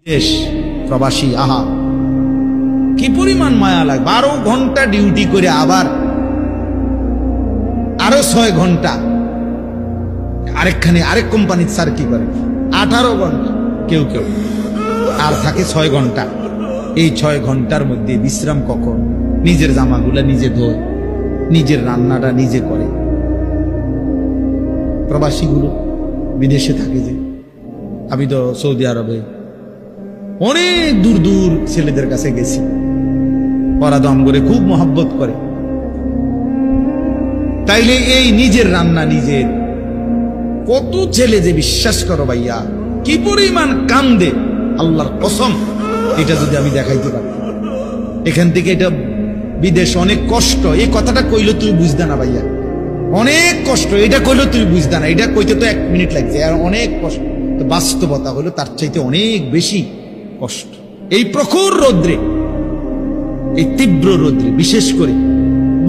দেশ প্রবাসী, আহা কি পরিমাণ মায়া লাগে। 12 ঘন্টা ডিউটি করে আবার আরো 6 ঘন্টা আরেকখানে আরেক কোম্পানির স্যার কি করে 18 ঘন্টা, কেউ কেউ আর থাকে 6 ঘন্টা। এই 6 ঘন্টার মধ্যে বিশ্রাম কখন? নিজের জামাগুলা নিজে ধোয়, নিজের রান্নাটা নিজে করে। প্রবাসীগুলো বিদেশে থাকে, যে আমি তো সৌদি আরবে অনেক দূর দূর ছেলেদের কাছে গেছি, ওরা দম করে খুব মহব্বত করে। তাইলে এই নিজের রান্না নিজের, কত ছেলে যে বিশ্বাস করো ভাইয়া কি পরিমাণ কান্দে, আল্লাহর কসম। এটা যদি আমি দেখাইতে পারি, এখান থেকে এটা বিদেশ অনেক কষ্ট। এই কথাটা কইলে তুই বুঝদা না ভাইয়া, অনেক কষ্ট। এটা কইলে তুই বুঝদা না, এটা কইতে তো 1 মিনিট লাগছে, আর অনেক কষ্ট। তো বাস্তবতা হলো তার চাইতে অনেক বেশি কষ্ট। এই প্রখর রৌদ্রে, এই তীব্র রৌদ্রে, বিশেষ করে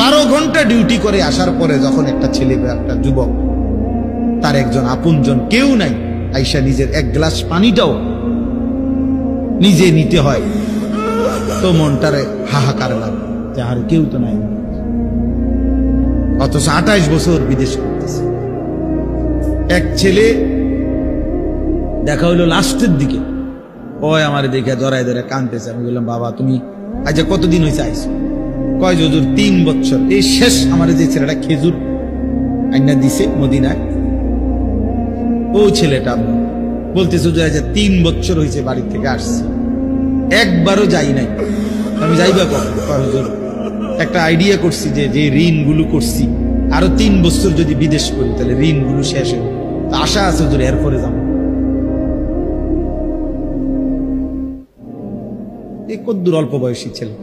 12 ঘন্টা ডিউটি করে আসার পরে যখন একটা ছেলে বা একটা যুবক, তার একজন আপনজন কেউ নাই, আইসা নিজের 1 গ্লাস পানিটাও নিজে নিতে হয়, তো মনটারে হাহাকার লাগে যে আর কেউ তো নাই। অথচ 28 বছর বিদেশ করতেছে। এক ছেলে দেখা হইলো লাস্টের দিকে, ওই আমার দেখে জড়াই ধরে কাঁদতেছে। আমি বললাম, বাবা তুমি আজ কতদিন হয়েছে আইসো? কয় হুজুর 3 বছর। এই শেষ আমার যে ছেলেটা খেজুর আইনা দিছে মদিনায়, ও ছেলেটা বলতেছে যে আজ 3 বছর হয়েছে বাড়ি থেকে আসছি, একবারও যাই নাই। আমি যাইবা কখন? কয় হুজুর একটা আইডিয়া করছি যে যে ঋণগুলো করছি আরো 3 বছর যদি বিদেশ করি তাহলে ঋণগুলো শেষ হবে, তা আশা আছে হুজুর এরপরে যাবো। এই কদ্দুর অল্প বয়সী ছেলে।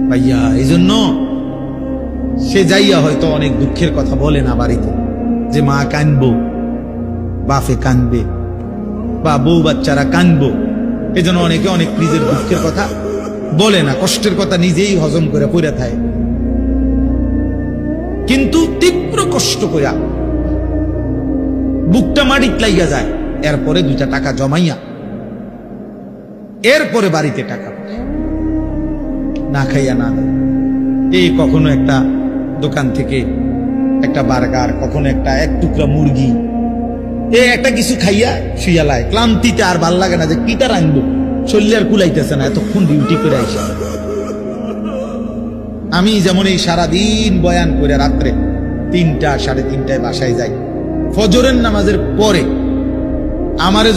ভাইয়া এই জন্য সে যাইয়া হয়তো অনেক দুঃখের কথা বলে না বাড়িতে, যে মা কানবো, বাপে কানবে, বা বউ বাচ্চারা কানবো। এই জন্য অনেকে অনেক নিজের দুঃখের কথা বলে না, কষ্টের কথা নিজেই হজম করে পড়ে থাকে। কিন্তু তীব্র কষ্ট কইরা বুকটা মাটিত লাইগা যায়, এরপরে 2টা টাকা জমাইয়া এরপরে বাড়িতে টাকা পাঠায়, না খাইয়া না দেয়। এই কখনো একটা দোকান থেকে একটা বার্গার, কখনো একটা 1 টুকরা মুরগি, এই একটা কিছু খাইয়া শুইয়া লায়। ক্লান্তিতে আর ভাল লাগে না যে কিটা রাখবো, শরীর আর কুলাইতেছে না, এতক্ষণ ডিউটি করে আইসা। আমি যেমন এই সারাদিন বয়ান করে রাত্রে 3টা 3:30টায় বাসায় যাই, ফজরের নামাজের পরে আমারে